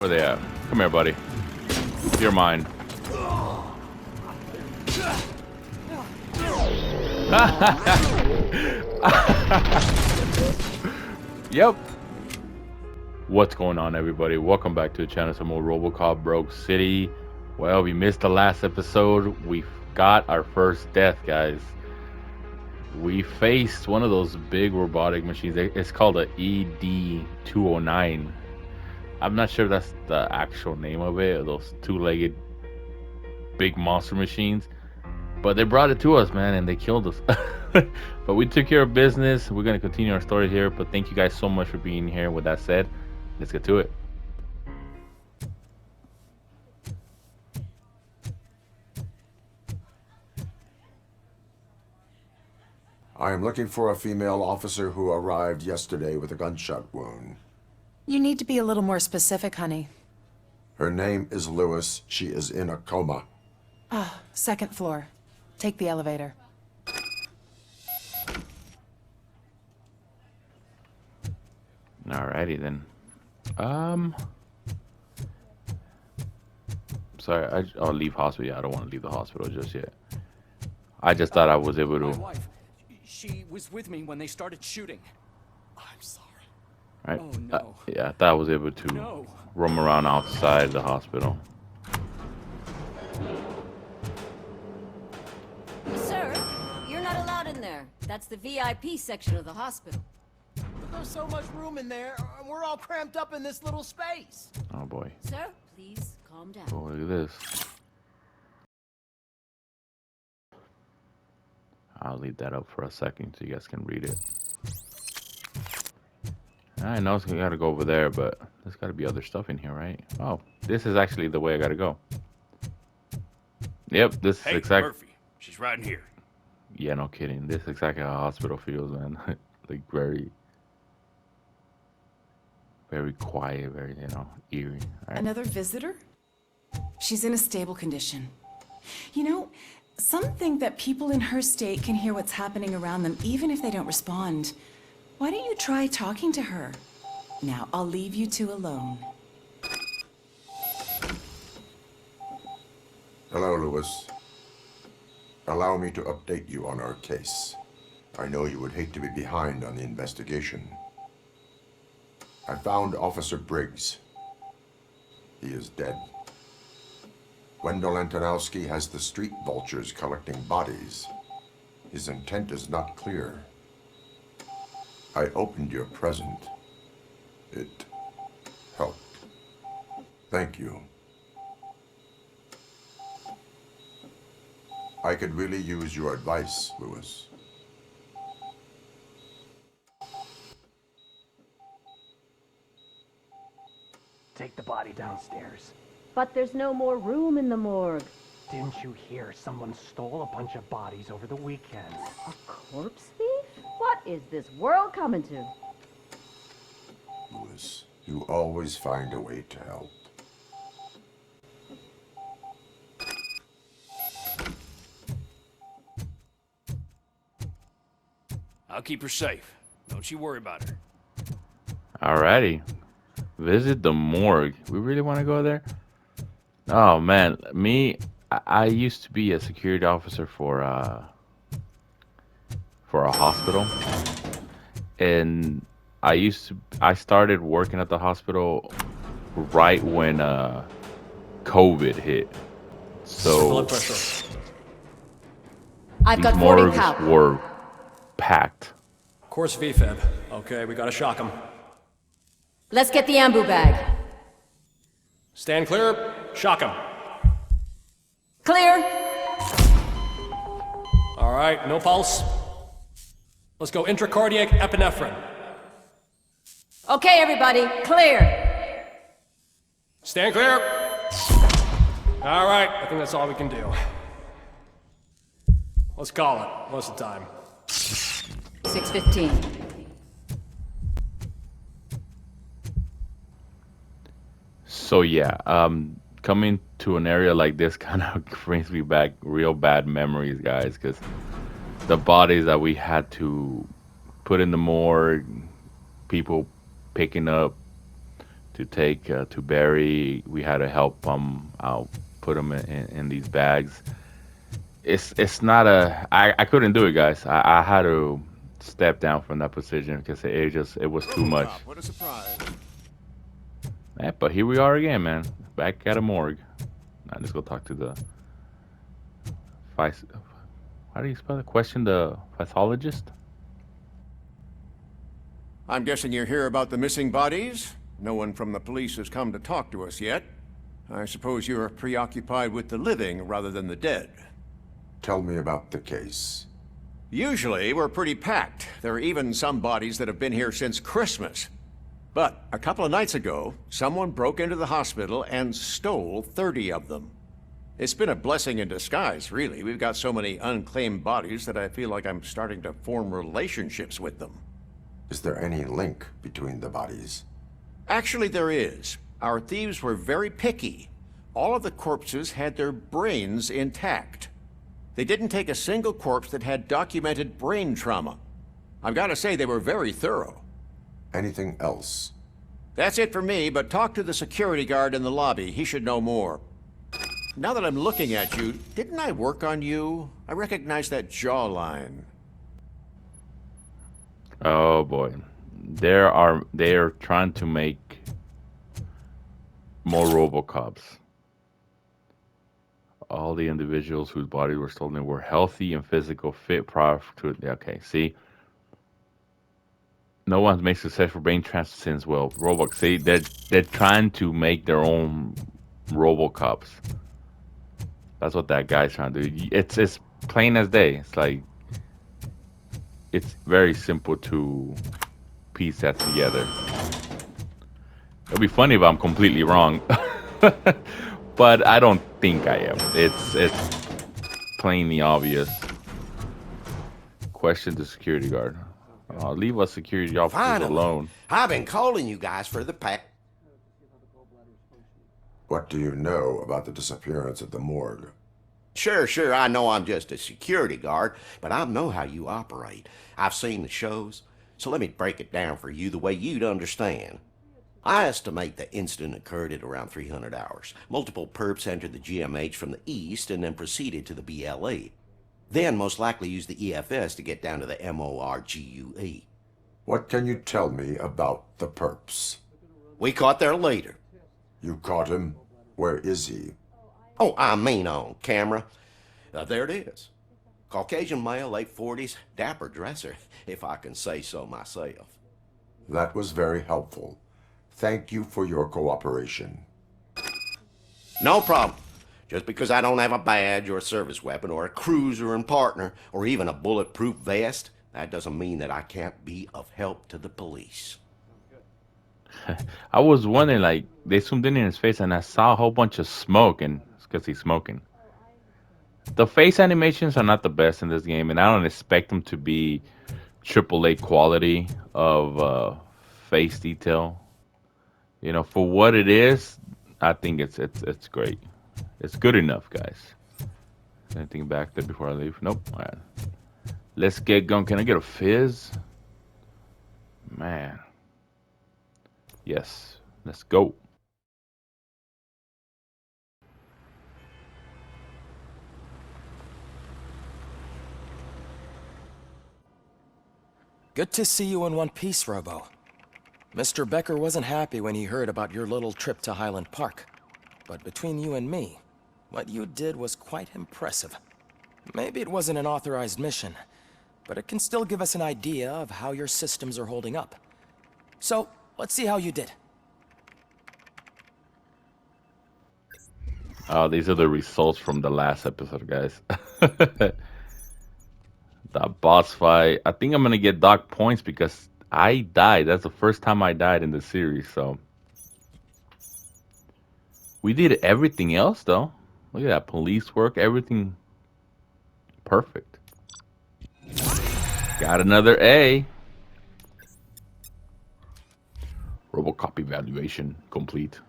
Where they at? Come here, buddy. You're mine. Yep. What's going on, everybody? Welcome back to the channel. Some more RoboCop Broke City. Well, we missed the last episode. We got our first death, guys. We faced one of those big robotic machines. It's called a ED-209. I'm not sure if that's the actual name of it, or those two-legged big monster machines. But they brought it to us, man, and they killed us. But we took care of business. We're going to continue our story here. But thank you guys so much for being here. With that said, let's get to it. I am looking for a female officer who arrived yesterday with a gunshot wound. You need to be a little more specific, honey. Her name is Lewis. She is in a coma. Second floor. Take the elevator. Alrighty then. Sorry, I'll leave hospital. Yeah, I don't want to leave the hospital just yet. I just thought I was able My to. wife, she was with me when they started shooting. I'm sorry. Right? Oh, no. Yeah, I thought I was able to No. roam around outside the hospital. Sir, you're not allowed in there. That's the VIP section of the hospital. There's so much room in there, and we're all cramped up in this little space. Oh boy. Sir, please calm down. Oh, look at this. I'll leave that up for a second so you guys can read it. I know it's gotta go over there, but there's gotta be other stuff in here, right? Oh, this is actually the way I gotta go. Yep, this is Hey, exactly. Murphy. She's right in here. Yeah, no kidding. This is exactly how a hospital feels, man. Like very quiet, very, eerie. All right. Another visitor? She's in a stable condition. You know, some think that people in her state can hear what's happening around them even if they don't respond. Why don't you try talking to her? Now, I'll leave you two alone. Hello, Lewis. Allow me to update you on our case. I know you would hate to be behind on the investigation. I found Officer Briggs. He is dead. Wendell Antonowski has the street vultures collecting bodies. His intent is not clear. I opened your present. It helped. Thank you. I could really use your advice, Lewis. Take the body downstairs. But there's no more room in the morgue. Didn't you hear someone stole a bunch of bodies over the weekend? A corpse thief? What is this world coming to? Lewis, you always find a way to help. I'll keep her safe. Don't you worry about her. Alrighty. Visit the morgue. We really want to go there? Oh man, I used to be a security officer for a hospital, and I started working at the hospital right when COVID hit. So Blood pressure. I've these got 40 morgues power. were packed. Course VFib. Okay, we gotta shock him. Let's get the ambu bag. Stand clear. Shock him. Clear. All right, no pulse. Let's go intracardiac epinephrine. Okay, everybody, clear. Stand clear. All right, I think that's all we can do. Let's call it. What's the time? 6:15. So yeah, coming to an area like this kind of brings me back real bad memories, guys, because the bodies that we had to put in the morgue, people picking up to take to bury. We had to help them out, put them in these bags. It's not a. I couldn't do it, guys. I had to step down from that position because it was too much. RoboCop, what a surprise. Yeah, but here we are again, man. Back at a morgue. Now let's go talk to the how do you spell the question? The pathologist? I'm guessing you're here about the missing bodies? No one from the police has come to talk to us yet. I suppose you're preoccupied with the living rather than the dead. Tell me about the case. Usually, we're pretty packed. There are even some bodies that have been here since Christmas. But a couple of nights ago, someone broke into the hospital and stole 30 of them. It's been a blessing in disguise, really. We've got so many unclaimed bodies that I feel like I'm starting to form relationships with them. Is there any link between the bodies? Actually, there is. Our thieves were very picky. All of the corpses had their brains intact. They didn't take a single corpse that had documented brain trauma. I've got to say, they were very thorough. Anything else? That's it for me, but talk to the security guard in the lobby. He should know more. Now that I'm looking at you, didn't I work on you? I recognize that jawline. Oh boy, they are trying to make more RoboCops. All the individuals whose bodies were stolen were healthy and physical fit prior to. Okay, see, no one's made successful brain transfer since Roblox. See, they're trying to make their own RoboCops. That's what that guy's trying to do. It's plain as day. It's like it's very simple to piece that together. It'll be funny if I'm completely wrong, but I don't think I am. It's plainly obvious. Question to security guard. Leave us security officers Finally. alone. I've been calling you guys for the past. What do you know about the disappearance at the morgue? Sure, I know I'm just a security guard, but I know how you operate. I've seen the shows, so let me break it down for you the way you'd understand. I estimate the incident occurred at around 300 hours. Multiple perps entered the GMH from the east and then proceeded to the BLE. Then most likely used the EFS to get down to the MORGUE. What can you tell me about the perps? We caught their leader. You caught him? Where is he? Oh, I mean on camera. There it is. Caucasian male, late 40s, dapper dresser, if I can say so myself. That was very helpful. Thank you for your cooperation. No problem. Just because I don't have a badge or a service weapon or a cruiser and partner or even a bulletproof vest, that doesn't mean that I can't be of help to the police. I was wondering, like, they zoomed in his face and I saw a whole bunch of smoke, and it's because he's smoking. The face animations are not the best in this game, and I don't expect them to be AAA quality of face detail. You know, for what it is, I think it's great. It's good enough, guys. Anything back there before I leave? Nope. All right. Let's get going. Can I get a fizz? Man. Yes. Let's go. Good to see you in one piece, Robo. Mr. Becker wasn't happy when he heard about your little trip to Highland Park. But between you and me, what you did was quite impressive. Maybe it wasn't an authorized mission, but it can still give us an idea of how your systems are holding up. So, let's see how you did. These are the results from the last episode, guys. The boss fight. I think I'm gonna get dock points because I died. That's the first time I died in the series, so. We did everything else, though. Look at that. Police work, everything perfect. Got another A. RoboCop evaluation complete.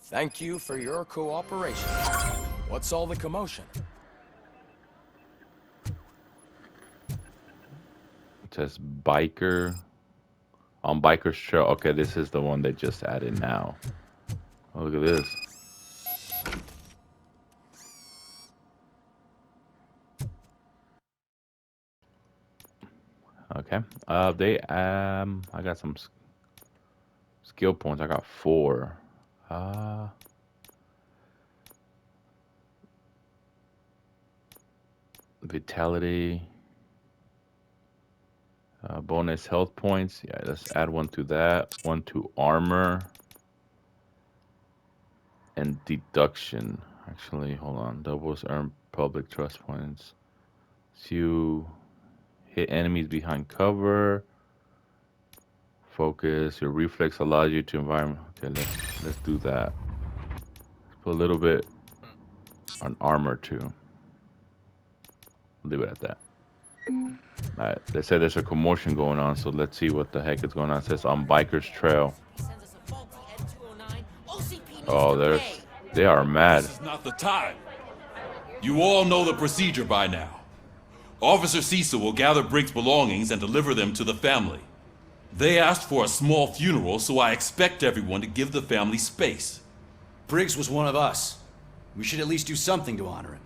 Thank you for your cooperation. What's all the commotion? It says biker on Biker's Trail. Okay, this is the one they just added now. Oh, look at this. Okay. I got some skill points. I got 4. Vitality. Bonus health points. Yeah, let's add 1 to that. 1 to armor. And deduction. Actually, hold on. Doubles earn public trust points. So you hit enemies behind cover. Focus. Your reflex allows you to environment. Okay, let's do that. Let's put a little bit on armor too. Leave it at that. Alright, they said there's a commotion going on, so let's see what the heck is going on. It says on Biker's Trail. Oh, they are mad. This is not the time. You all know the procedure by now. Officer Cecil will gather Briggs' belongings and deliver them to the family. They asked for a small funeral, so I expect everyone to give the family space. Briggs was one of us. We should at least do something to honor him.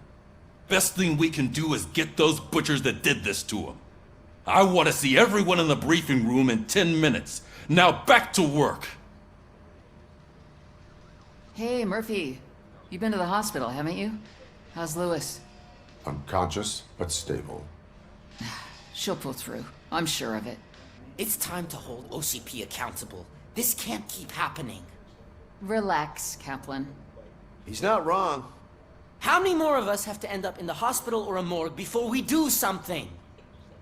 Best thing we can do is get those butchers that did this to him. I want to see everyone in the briefing room in 10 minutes. Now back to work. Hey, Murphy. You've been to the hospital, haven't you? How's Lewis? Unconscious, but stable. She'll pull through. I'm sure of it. It's time to hold OCP accountable. This can't keep happening. Relax, Kaplan. He's not wrong. How many more of us have to end up in the hospital or a morgue before we do something?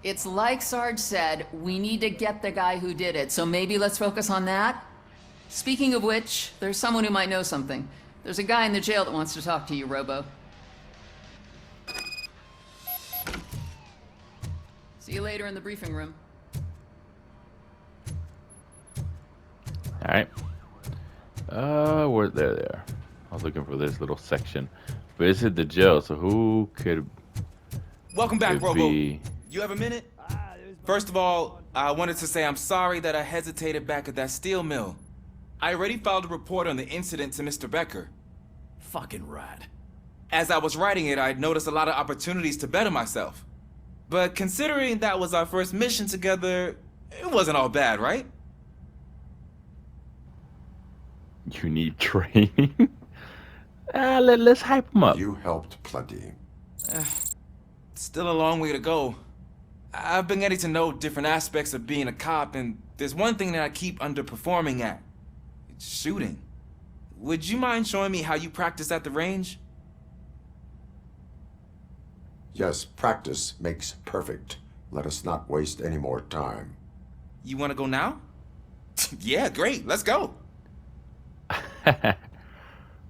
It's like Sarge said, we need to get the guy who did it, so maybe let's focus on that? Speaking of which, there's someone who might know something. There's a guy in the jail that wants to talk to you, Robo. See you later in the briefing room. Alright. Where there. I was looking for this little section. Visit the jail, so who could Welcome back, it Robo. be? You have a minute? First of all, I wanted to say I'm sorry that I hesitated back at that steel mill. I already filed a report on the incident to Mr. Becker. Fucking rad. As I was writing it, I'd noticed a lot of opportunities to better myself. But considering that was our first mission together, it wasn't all bad, right? You need training? Let's hype him up. You helped plenty. Still a long way to go. I've been getting to know different aspects of being a cop, and there's one thing that I keep underperforming at. It's shooting. Would you mind showing me how you practice at the range? Yes, practice makes perfect. Let us not waste any more time. You want to go now? Yeah, great. Let's go.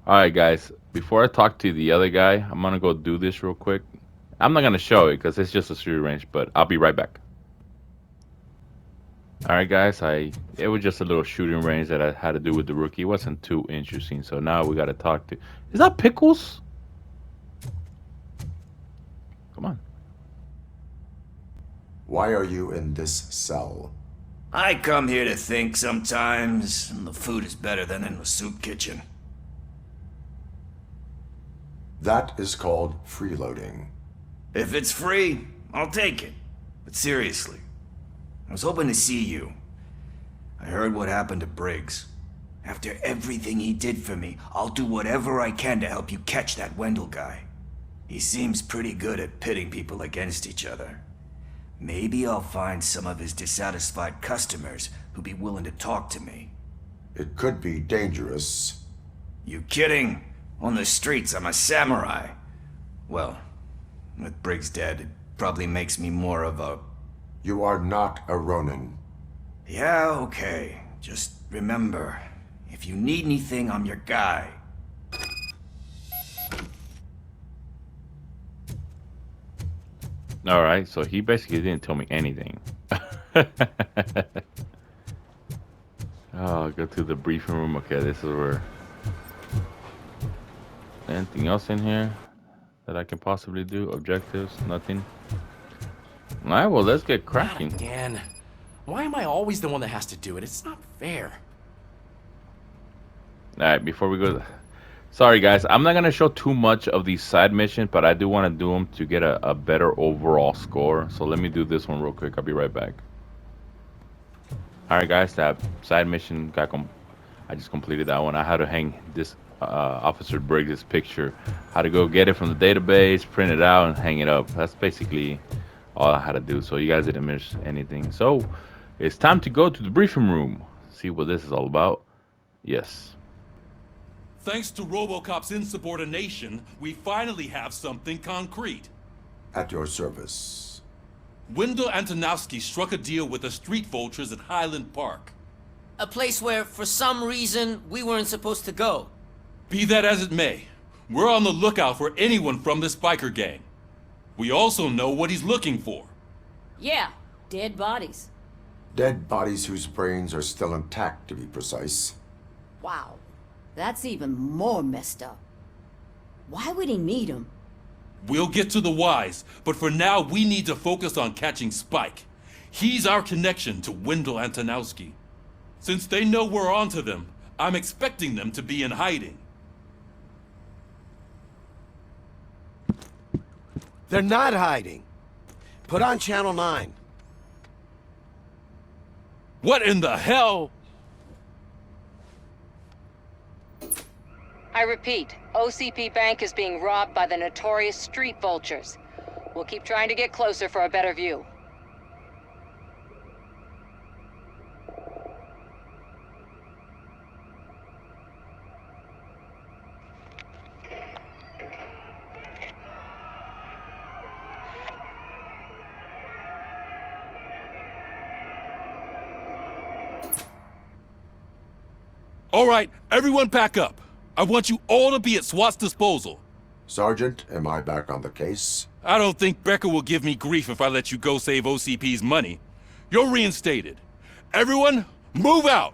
Alright, guys. Before I talk to the other guy, I'm going to go do this real quick. I'm not going to show it because it's just a shooting range, but I'll be right back. Alright, guys. It was just a little shooting range that I had to do with the rookie. It wasn't too interesting, so now we got to talk to... Is that Pickles? Come on. Why are you in this cell? I come here to think sometimes, and the food is better than in the soup kitchen. That is called freeloading. If it's free, I'll take it. But seriously, I was hoping to see you. I heard what happened to Briggs. After everything he did for me, I'll do whatever I can to help you catch that Wendell guy. He seems pretty good at pitting people against each other. Maybe I'll find some of his dissatisfied customers who'd be willing to talk to me. It could be dangerous. You kidding? On the streets, I'm a samurai. Well, with Briggs dead, it probably makes me more of a... You are not a Ronin. Yeah, okay. Just remember, if you need anything, I'm your guy. Alright, so he basically didn't tell me anything. Oh, go to the briefing room. Okay, this is where... Anything else in here that I can possibly do? Objectives? Nothing. All right, well, let's get Not cracking. again. Why am I always the one that has to do it? It's not fair. All right, before we go, sorry guys, I'm not gonna show too much of these side missions, but I do want to do them to get a better overall score. So let me do this one real quick. I'll be right back. All right, guys, that side mission I just completed that one. I had to hang this Officer Briggs' picture. How to go get it from the database, print it out, and hang it up. That's basically all I had to do. So you guys didn't miss anything. So it's time to go to the briefing room. See what this is all about. Yes. Thanks to RoboCop's insubordination, we finally have something concrete. At your service. Wendell Antonowski struck a deal with the street vultures at Highland Park. A place where, for some reason, we weren't supposed to go. Be that as it may, we're on the lookout for anyone from this biker gang. We also know what he's looking for. Yeah, dead bodies. Dead bodies whose brains are still intact, to be precise. Wow, that's even more messed up. Why would he need them? We'll get to the whys, but for now we need to focus on catching Spike. He's our connection to Wendell Antonowski. Since they know we're onto them, I'm expecting them to be in hiding. They're not hiding. Put on Channel 9. What in the hell? I repeat, OCP Bank is being robbed by the notorious street vultures. We'll keep trying to get closer for a better view. All right, everyone pack up. I want you all to be at SWAT's disposal. Sergeant, am I back on the case? I don't think Becker will give me grief if I let you go save OCP's money. You're reinstated. Everyone, move out!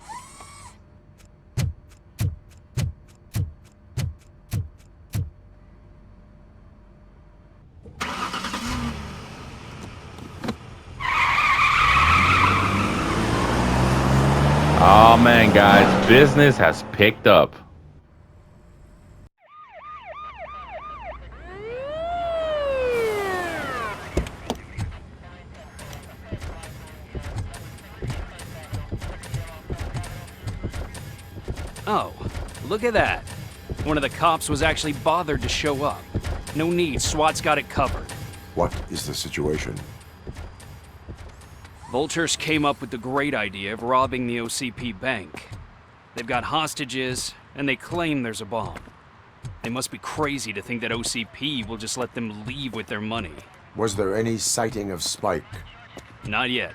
Oh man, guys, business has picked up. Oh, look at that. One of the cops was actually bothered to show up. No need, SWAT's got it covered. What is the situation? Vultures came up with the great idea of robbing the OCP bank. They've got hostages, and they claim there's a bomb. They must be crazy to think that OCP will just let them leave with their money. Was there any sighting of Spike? Not yet.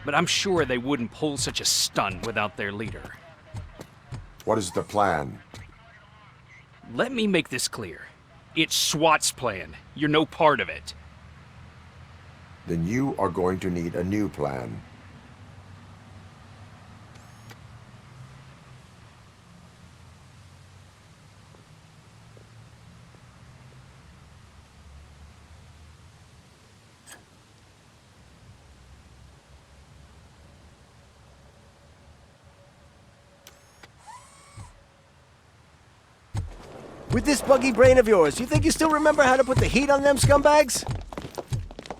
But I'm sure they wouldn't pull such a stunt without their leader. What is the plan? Let me make this clear. It's SWAT's plan. You're no part of it. Then you are going to need a new plan. With this buggy brain of yours, you think you still remember how to put the heat on them scumbags?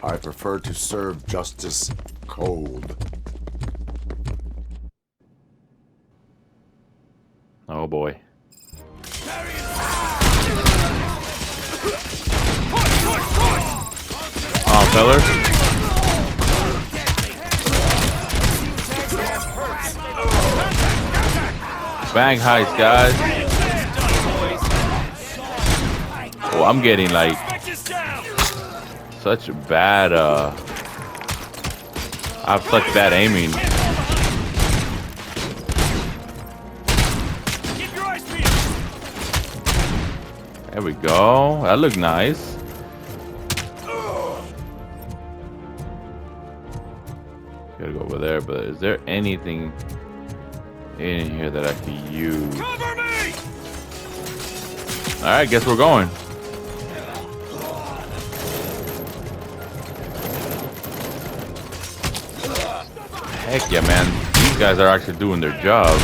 I prefer to serve justice cold. Oh boy. Oh, fellas. Bang heist, guys. Oh, I'm getting like such bad I have such bad aiming. There we go. That looked nice. Gotta go over there, but is there anything in here that I can use? Cover me! Alright, guess we're going. Heck yeah, man. These guys are actually doing their job.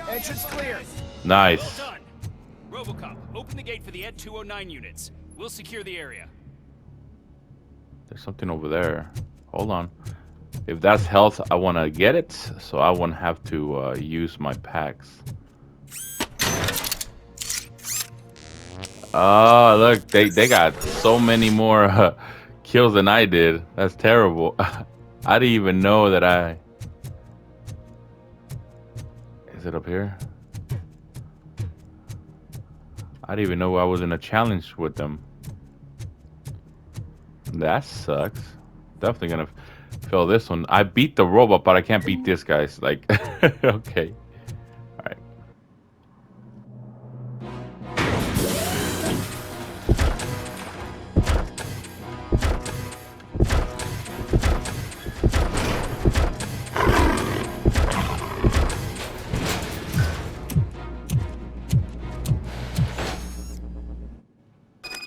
Entrance clear. Nice. Well done. RoboCop, open the gate for the Ed 209 units. We'll secure the area. There's something over there. Hold on. If that's health, I want to get it, so I won't have to use my packs. Oh, look, they got so many more kills than I did. That's terrible. I didn't even know that I... Is it up here? I didn't even know I was in a challenge with them. That sucks. Definitely gonna fail this one. I beat the robot, but I can't beat this guy's. Like, okay. Alright.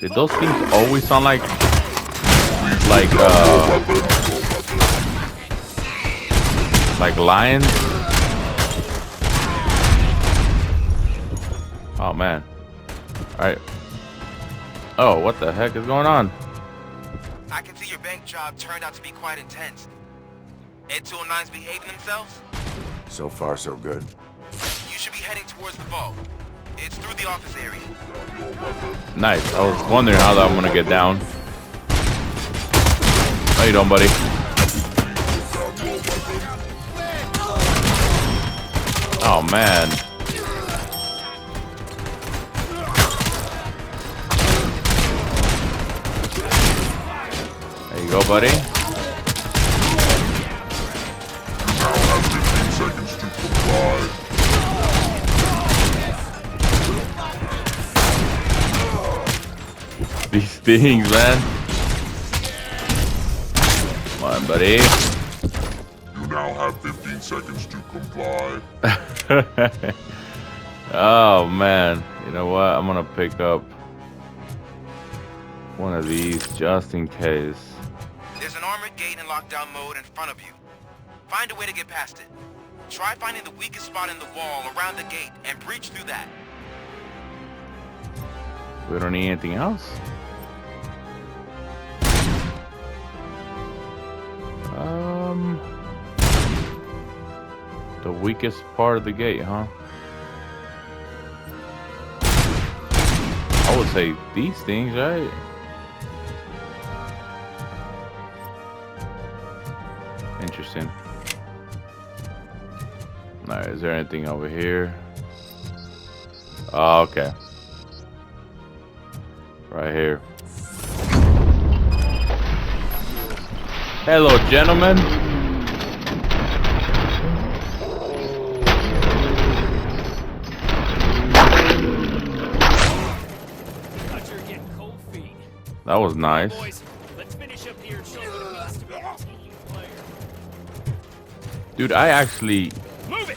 Did those things always sound like lions? Oh man. Alright. Oh, what the heck is going on? I can see your bank job turned out to be quite intense. Ed 209's behaving themselves? So far, so good. You should be heading towards the vault. It's through the office area. Nice. I was wondering how I'm gonna get down. How you doing, buddy? Oh man. There you go, buddy. Now have 15 seconds to comply. These things, man. Come on, buddy. You now have 15 seconds to comply. Oh man. You know what? I'm gonna pick up one of these just in case. There's an armored gate in lockdown mode in front of you. Find a way to get past it. Try finding the weakest spot in the wall around the gate and breach through that. We don't need anything else. The weakest part of the gate, huh? I would say these things, right? Interesting. Alright, is there anything over here? Oh, okay. Right here. Hello, gentlemen. That was nice. Dude, I actually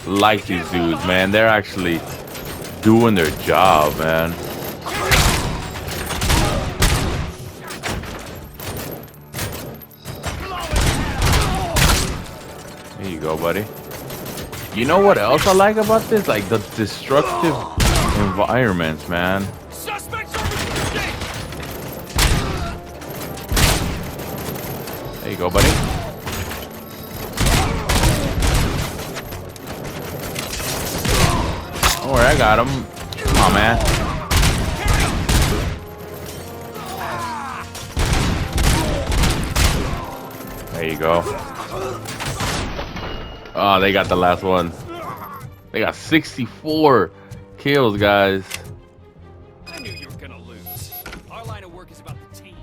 like these dudes, man. They're actually doing their job, man. There you go, buddy. You know what else I like about this? Like the destructive environments, man. There you go, buddy. Don't worry, I got him. Come on, man. There you go. Oh, they got the last one. They got 64 kills, guys. I knew you were gonna lose. Our line of work is about the team.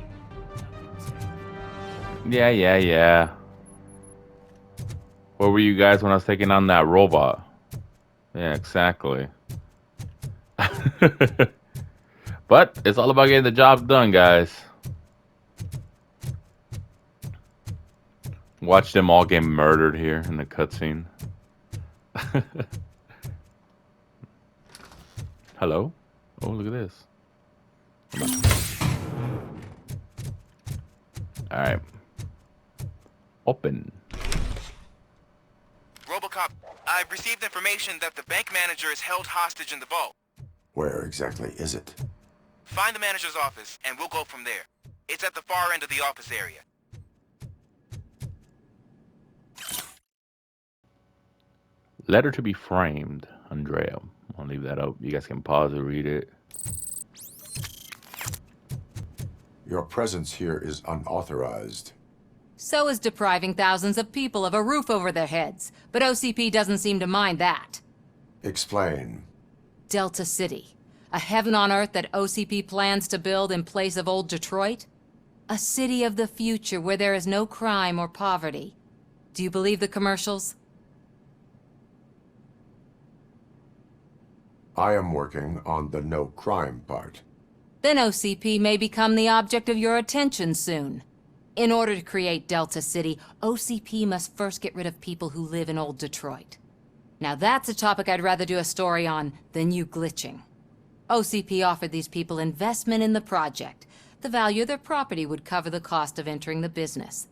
Yeah. Where were you guys when I was taking on that robot? Yeah, exactly. But it's all about getting the job done, guys. Watch them all get murdered here in the cutscene. Hello? Oh, look at this. Alright. Open. RoboCop, I've received information that the bank manager is held hostage in the vault. Where exactly is it? Find the manager's office, and we'll go from there. It's at the far end of the office area. Letter to be framed, Andrea. I'll leave that up. You guys can pause and read it. Your presence here is unauthorized. So is depriving thousands of people of a roof over their heads. But OCP doesn't seem to mind that. Explain. Delta City. A heaven on earth that OCP plans to build in place of old Detroit? A city of the future where there is no crime or poverty. Do you believe the commercials? I am working on the no crime part. Then OCP may become the object of your attention soon. In order to create Delta City, OCP must first get rid of people who live in old Detroit. Now that's a topic I'd rather do a story on than you glitching. OCP offered these people investment in the project. The value of their property would cover the cost of entering the business.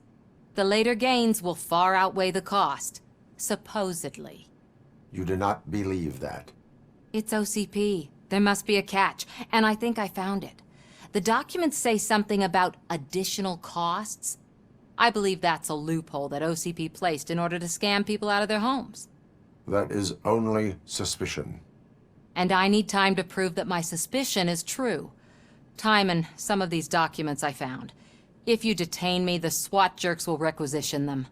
The later gains will far outweigh the cost, supposedly. You do not believe that? It's OCP. There must be a catch, and I think I found it. The documents say something about additional costs. I believe that's a loophole that OCP placed in order to scam people out of their homes. That is only suspicion. And I need time to prove that my suspicion is true. Time and some of these documents I found. If you detain me, the SWAT jerks will requisition them.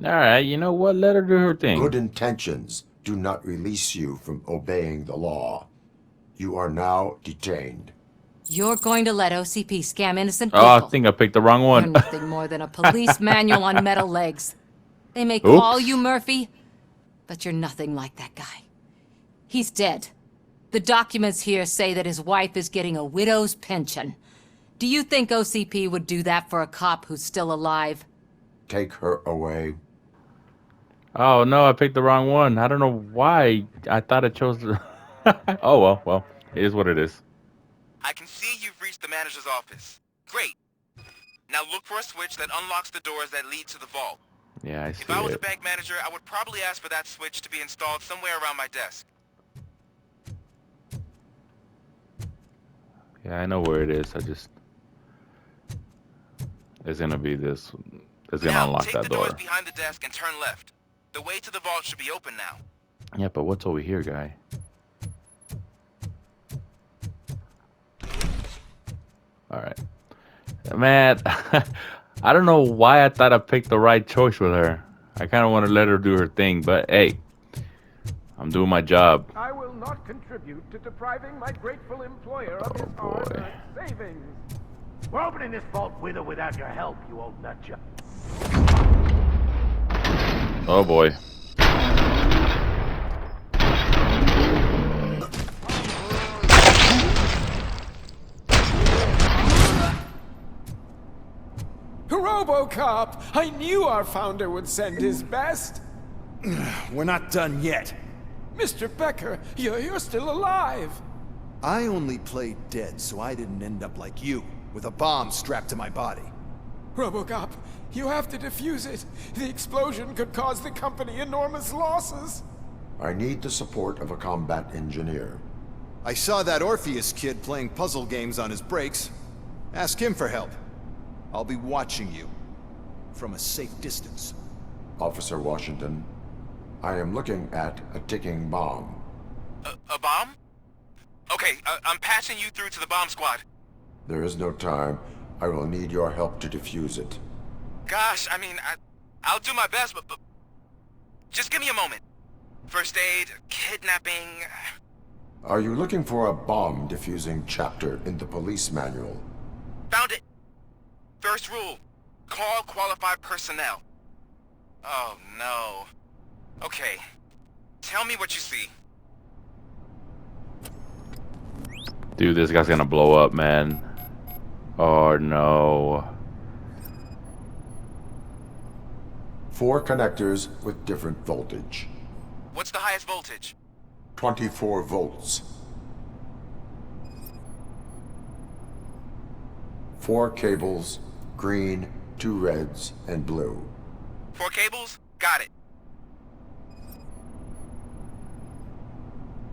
Alright, you know what? Let her do her thing. Good intentions do not release you from obeying the law. You are now detained. You're going to let OCP scam innocent people. Oh, I think I picked the wrong one. You're nothing more than a police manual on metal legs. They may call you Murphy, but you're nothing like that guy. He's dead. The documents here say that his wife is getting a widow's pension. Do you think OCP would do that for a cop who's still alive? Take her away. Oh no, I picked the wrong one. I don't know why. I thought I chose the... Oh well, it is what it is. I can see you've reached the manager's office. Great. Now look for a switch that unlocks the doors that lead to the vault. Yeah, I see If I was it. a bank manager, I would probably ask for that switch to be installed somewhere around my desk. Yeah, I know where it is. I just... It's gonna be this... It's gonna unlock Take that the door. doors behind the desk and turn left. The way to the vault should be open now. Yeah, but what's over here, guy? Alright. Man, I don't know why I thought I picked the right choice with her. I kind of want to let her do her thing, but hey, I'm doing my job. I will not contribute to depriving my grateful employer of his hard-earned savings. We're opening this vault with or without your help, you old nutjob. Oh boy. RoboCop! I knew our founder would send his best. We're not done yet. Mr. Becker, you're still alive. I only played dead so I didn't end up like you, with a bomb strapped to my body. RoboCop, you have to defuse it. The explosion could cause the company enormous losses. I need the support of a combat engineer. I saw that Orpheus kid playing puzzle games on his breaks. Ask him for help. I'll be watching you. From a safe distance. Officer Washington, I am looking at a ticking bomb. A bomb? Okay, I'm patching you through to the bomb squad. There is no time. I will need your help to defuse it. Gosh, I mean, I'll do my best, but just give me a moment. First aid, kidnapping... Are you looking for a bomb defusing chapter in the police manual? Found it. First rule, call qualified personnel. Oh no. Okay, tell me what you see. Dude, this guy's gonna blow up, man. Oh no. 4 connectors with different voltage. What's the highest voltage? 24 volts. 4 cables, green, 2 reds, and blue. 4 cables? Got it.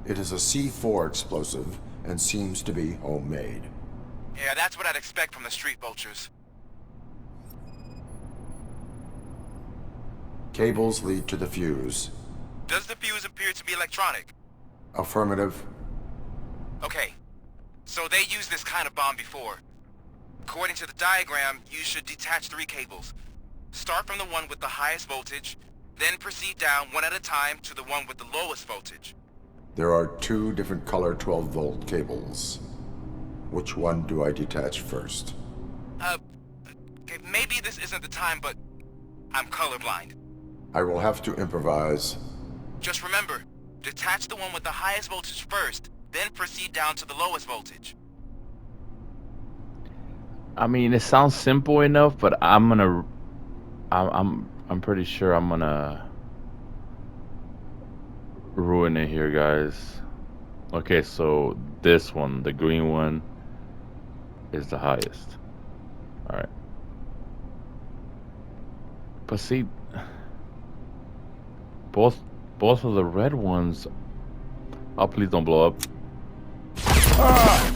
It is a C4 explosive and seems to be homemade. Yeah, that's what I'd expect from the street vultures. Cables lead to the fuse. Does the fuse appear to be electronic? Affirmative. Okay. So they used this kind of bomb before. According to the diagram, you should detach 3 cables. Start from the one with the highest voltage, then proceed down one at a time to the one with the lowest voltage. There are 2 different color 12-volt cables. Which one do I detach first? Okay, maybe this isn't the time, but I'm colorblind. I will have to improvise. Just remember, detach the one with the highest voltage first, then proceed down to the lowest voltage. I mean, it sounds simple enough, but I'm pretty sure I'm gonna ruin it here, guys. Okay, so this one, the green one, is the highest. All right. But see, both of the red ones. Oh, please don't blow up. Ah!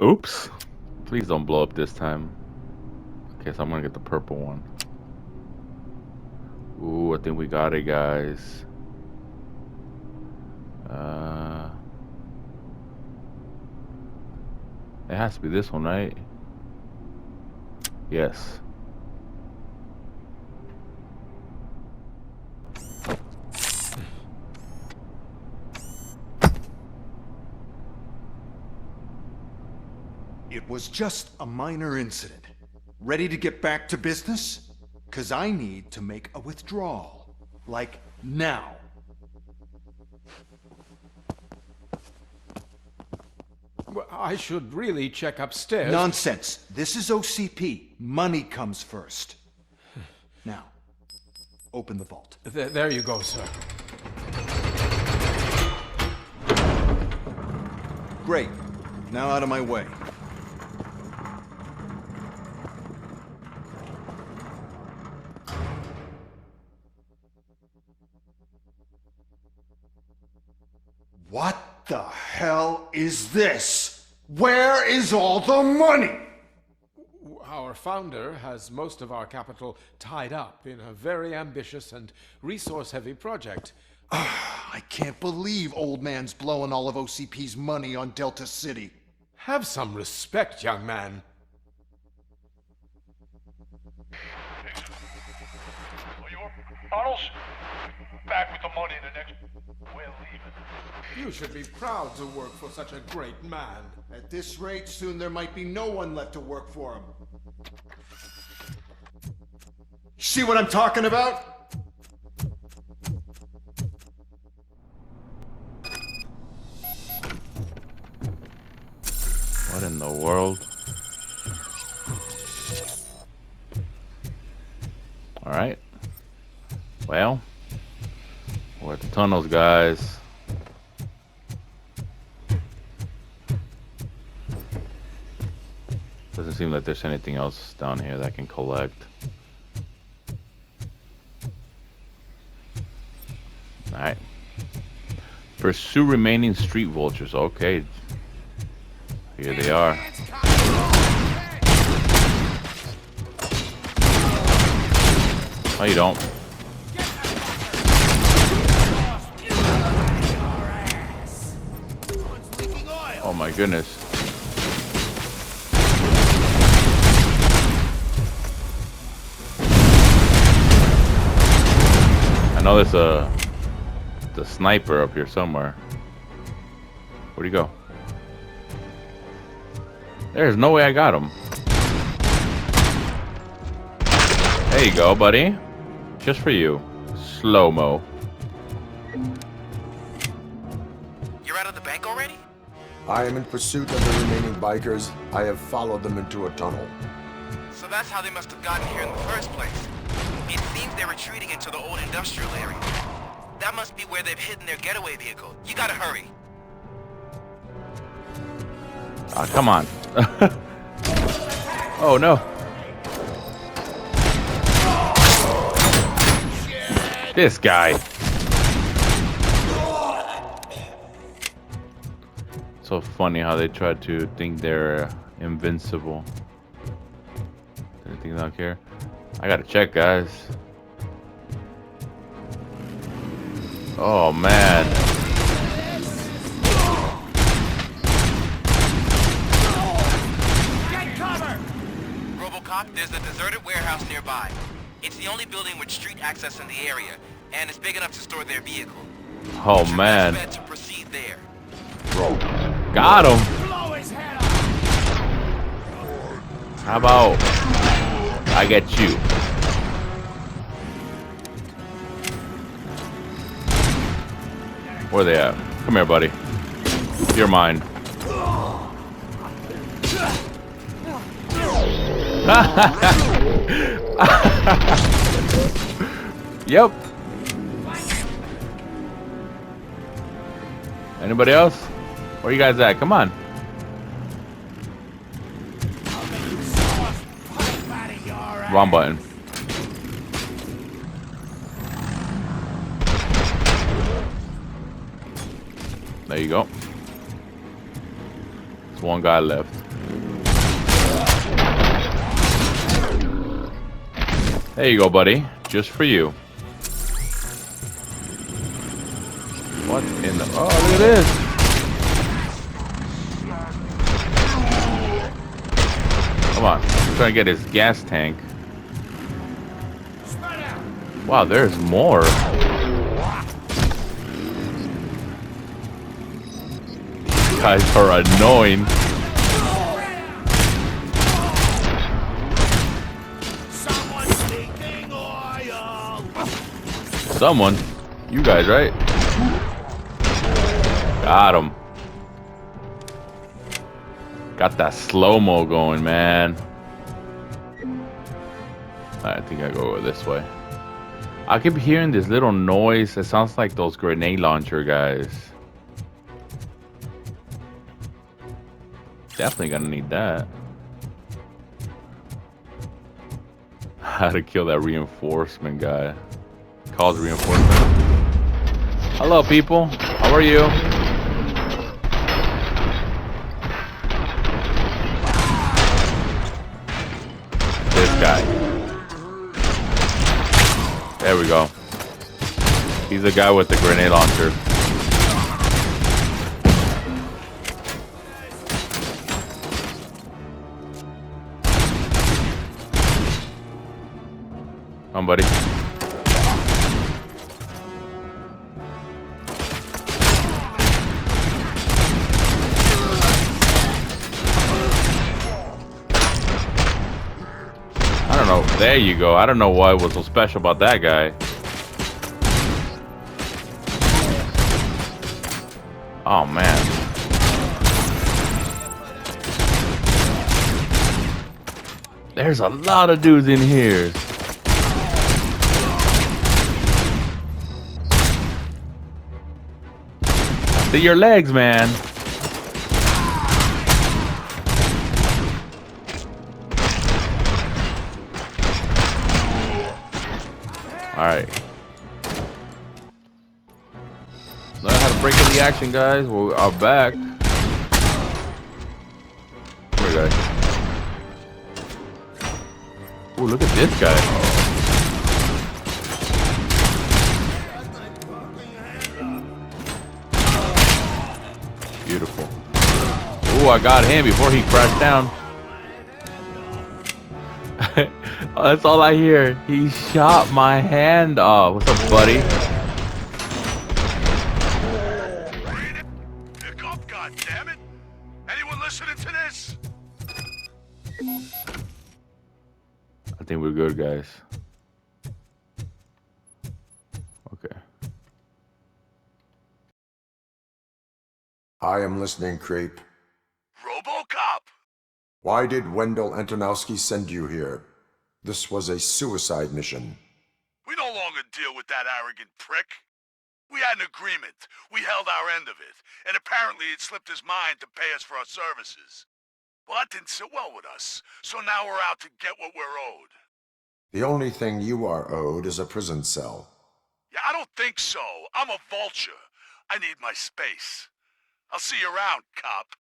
Oops. Please don't blow up this time. Okay, so I'm gonna get the purple one. Ooh, I think we got it, guys. It has to be this one, right? Yes. It was just a minor incident. Ready to get back to business? 'Cause I need to make a withdrawal. Like, now. Well, I should really check upstairs. Nonsense. This is OCP. Money comes first. Now, open the vault. There you go, sir. Great. Now out of my way. What the hell is this? Where is all the money? Our founder has most of our capital tied up in a very ambitious and resource-heavy project. I can't believe old man's blowing all of OCP's money on Delta City. Have some respect, young man. Bottles? Back with the money in the next... We're leaving. You should be proud to work for such a great man. At this rate, soon there might be no one left to work for him. See what I'm talking about? What in the world? All right. Well, we're at the tunnels, guys. Doesn't seem like there's anything else down here that I can collect. Alright. Pursue remaining street vultures. Okay. Here they are. Oh, you don't. Oh my goodness. I know there's the sniper up here somewhere. Where'd he go? There's no way I got him. There you go, buddy. Just for you. Slow-mo. You're out of the bank already? I am in pursuit of the remaining bikers. I have followed them into a tunnel. So that's how they must have gotten here in the first place. It seems they're retreating into the old industrial area. That must be where they've hidden their getaway vehicle. You gotta hurry. Ah, come on. Oh no. This guy. So funny how they try to think they're invincible. Anything out here? I gotta check, guys. Oh man. Get cover! RoboCop, there's a deserted warehouse nearby. It's the only building with street access in the area, and it's big enough to store their vehicle. Oh man. Bet to proceed there. Got him. How about I get you? Where they at? Come here, buddy. You're mine. Yep. Anybody else? Where you guys at? Come on. Wrong button. There you go. There's one guy left. There you go, buddy. Just for you. What in the... Oh, look at this. Come on. I'm trying to get his gas tank. Wow, there's more. These guys are annoying. Someone? You guys, right? Got him. Got that slow-mo going, man. I think I go this way. I keep hearing this little noise. It sounds like those grenade launcher guys. Definitely gonna need that. How to kill that reinforcement guy. Calls reinforcement. Hello, people. How are you? This guy. There we go. He's the guy with the grenade launcher. Come on, buddy. I don't know. There you go. I don't know what was so special about that guy. Oh, man. There's a lot of dudes in here. See your legs, man. Alright. Learn how to break in the action, guys. We are back. Where guy? Oh, look at this guy. Beautiful. Oh, I got him before he crashed down. Oh, that's all I hear. He shot my hand off. What's up, buddy? Pick up, goddammit! Anyone listening to this? I think we're good, guys. Okay. I am listening, Creep. RoboCop! Why did Wendell Antonowski send you here? This was a suicide mission. We no longer deal with that arrogant prick. We had an agreement. We held our end of it, and apparently it slipped his mind to pay us for our services. Well, that didn't sit well with us, so now we're out to get what we're owed. The only thing you are owed is a prison cell. Yeah, I don't think so. I'm a vulture. I need my space. I'll see you around, cop.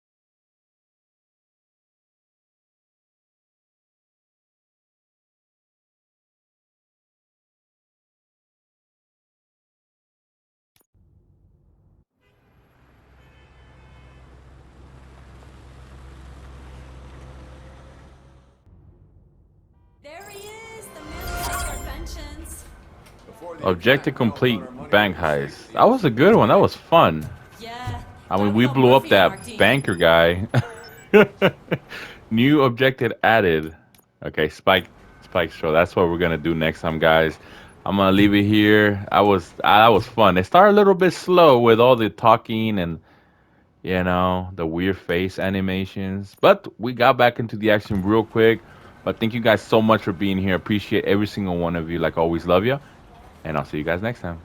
There he is, the man of our pensions. Objective complete, bank heist. That was a good one. That was fun. Yeah. I mean, we blew up that banker guy. New objective added. Okay, Spike show. That's what we're gonna do next time, guys. I'm gonna leave it here. That was fun. It started a little bit slow with all the talking and the weird face animations, but we got back into the action real quick. But thank you guys so much for being here. Appreciate every single one of you. Like always, love you, and I'll see you guys next time.